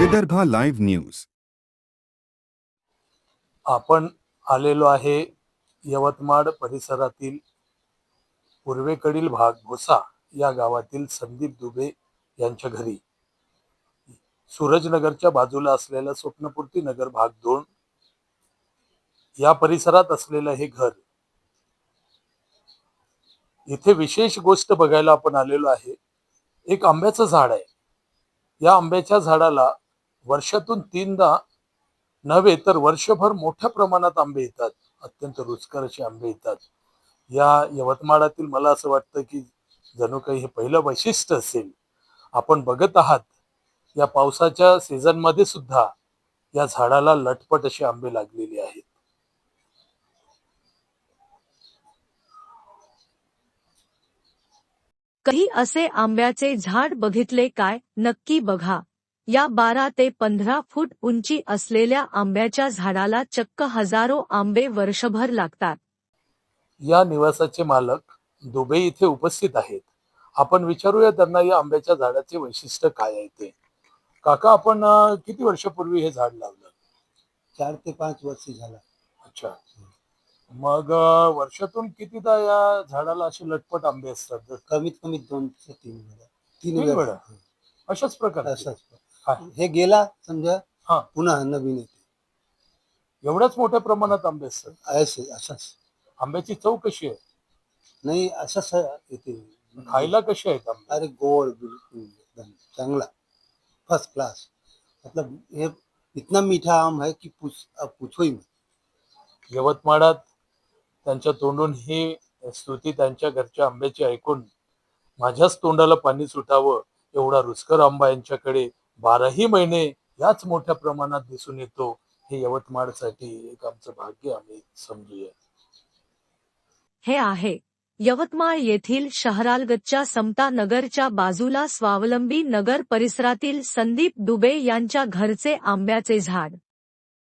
Vidarbha live news. आपण आलेलो आहे यवतमाळ परिसरातील पूर्वेकडील भाग भोसा या गावातील संदीप दुबे यांच्या घरी. सूरजनगरच्या बाजूला असलेला स्वप्नपूर्ती नगर भाग 2 या परिसरात असलेलं हे घर. इथे विशेष गोष्ट बघायला आपण आलेलो आहे. एक आंब्याचं झाड आहे. या आंब्याच्या झाडाला वर्षातून 3दा नव्हे तर वर्षभर मोठ्या प्रमाणात आंबे येतात. अत्यंत रुचकर असे आंबे येतात. या यवतमाळातील मला असं वाटतं की जणू काही हे पहिलं वैशिष्ट्य असेल. आपण बघत आहात या पावसाच्या सीझन मध्ये सुद्धा या झाडाला लटपट असे आंबे लागलेले आहेत. कधी असे आंब्याचे झाड बघितले काय? नक्की बघा. या 12 ते 15 फूट उंची असलेल्या आंब्याच्या झाडाला चक्क हजारो आंबे वर्षभर लागतात. या निवासाचे मालक दुबे इथे उपस्थित आहेत. आपण विचारूया त्यांना या आंब्याच्या झाडाचे वैशिष्ट्य काय आहे ते. काका, आपण किती वर्षापूर्वी हे झाड लावलं? 4 ते 5 वर्ष झाला. अच्छा. मग वर्षातून कितीदा या झाडाला असे लटपट आंबे असतात? कमीत कमी 2 ते 3 वेळा. 3 वेळा? वेळा. अशाच प्रकारे असंच. हे गेला समजा हा. पुन्हा नवीन येते. एवढ्याच मोठ्या प्रमाणात आंबे असतात? असंच. आंब्याची चव कशी आहे? नाही असंच येते. खायला कशी आहेत आंबे? अरे गोड बिलकुल एकदम चांगला, फर्स्ट क्लास. मतलब ये इतना मीठा आम है कि पूछो ही मत. यवतमाळात त्यांच्या तोंडून ही स्तुती त्यांच्या घरच्या आंब्याची ऐकून माझ्याच तोंडाला पाणी सुटावं. एवढा रुचकर आंबा यांच्याकडे 12ही महिने याच मोठ्या प्रमाणात दिसून येतो. हे यवतमाळसाठी एक आमचं भाग्य आम्ही समजूया. हे आहे यवतमाळ येथील शहरालगतच्या समता नगरच्या बाजूला स्वावलंबी नगर परिसरातील संदीप दुबे यांच्या घरचे आंब्याचे झाड.